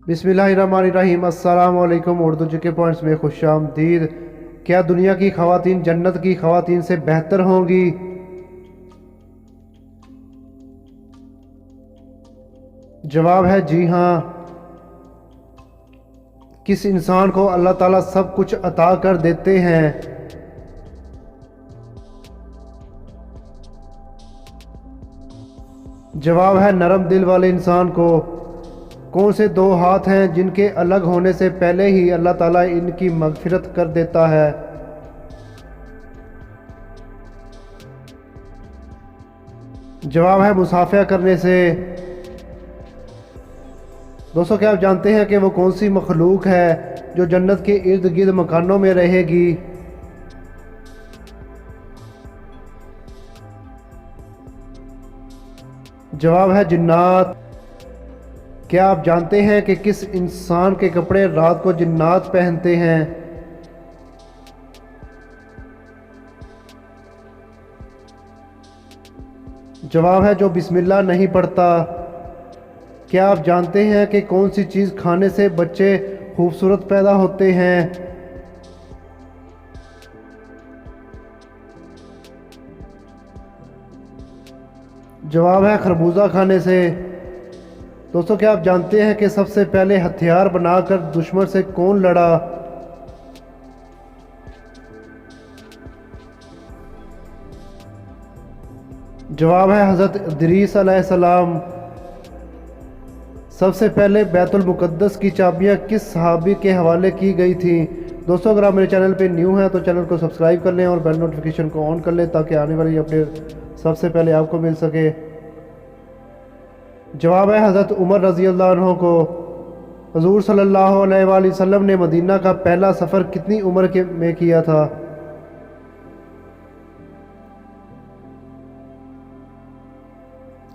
बिस्मिल्लाहिर्रहमानिर्रहीम। अस्सलाम वालेकुम। उर्दू जी के पॉइंट्स में खुशामदीद। क्या दुनिया की ख़वातीन जन्नत की ख़वातीन से बेहतर होंगी? जवाब है जी हाँ। किस इंसान को अल्लाह ताला सब कुछ अता कर देते हैं? जवाब है नरम दिल वाले इंसान को। कौन से दो हाथ हैं जिनके अलग होने से पहले ही अल्लाह ताला इनकी मगफिरत कर देता है? जवाब है मुसाफिया करने से। दोस्तों, क्या आप जानते हैं कि वो कौन सी मखलूक है जो जन्नत के इर्द गिर्द मकानों में रहेगी? जवाब है जिन्नात। क्या आप जानते हैं कि किस इंसान के कपड़े रात को जिन्नात पहनते हैं? जवाब है जो बिस्मिल्लाह नहीं पढ़ता। क्या आप जानते हैं कि कौन सी चीज़ खाने से बच्चे खूबसूरत पैदा होते हैं? जवाब है खरबूजा खाने से। दोस्तों, क्या आप जानते हैं कि सबसे पहले हथियार बनाकर दुश्मन से कौन लड़ा? जवाब है हज़रत इदरीस अलैहिस्सलाम। सबसे पहले बैतुल मुक़द्दस की चाबियाँ किस सहाबी के हवाले की गई थी? दोस्तों, अगर आप मेरे चैनल पे न्यू हैं तो चैनल को सब्सक्राइब कर लें और बेल नोटिफिकेशन को ऑन कर लें ताकि आने वाली अपडेट सबसे पहले आपको मिल सके। जवाब है हज़रत उमर रज़ी अल्लाह अन्हु को। हुज़ूर सल्लल्लाहु अलैहि वसल्लम ने मदीना का पहला सफ़र कितनी उम्र में किया था?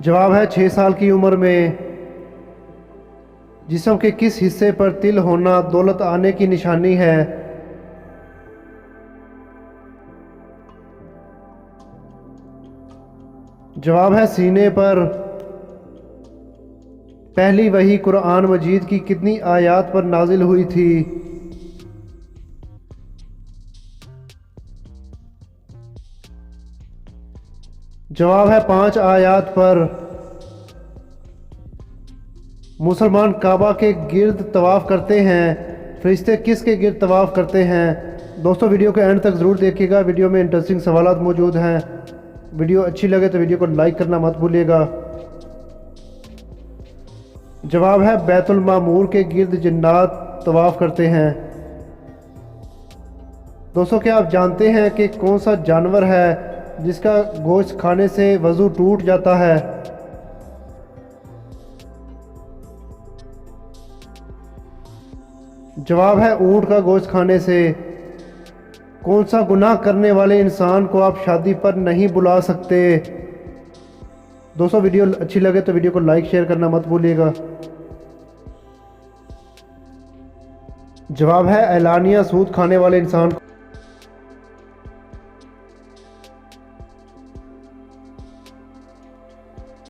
जवाब है 6 साल की उम्र में। जिस्म के किस हिस्से पर तिल होना दौलत आने की निशानी है? जवाब है सीने पर। पहली वही कुरान मजीद की कितनी आयात पर नाजिल हुई थी? जवाब है 5 आयात पर। मुसलमान काबा के गिर्द तवाफ़ करते हैं, फरिश्ते किसके गिर्द तवाफ़ करते हैं? दोस्तों, वीडियो को एंड तक ज़रूर देखिएगा। वीडियो में इंटरेस्टिंग सवालात मौजूद हैं। वीडियो अच्छी लगे तो वीडियो को लाइक करना मत भूलिएगा। जवाब है बैतुल मामूर के गिर्द जिन्नात तवाफ़ करते हैं। दोस्तों, क्या आप जानते हैं कि कौन सा जानवर है जिसका गोश्त खाने से वज़ू टूट जाता है? जवाब है ऊँट का गोश्त खाने से। कौन सा गुनाह करने वाले इंसान को आप शादी पर नहीं बुला सकते? दोस्तों, वीडियो अच्छी लगे तो वीडियो को लाइक शेयर करना मत भूलिएगा। जवाब है एलानिया सूद खाने वाले इंसान को।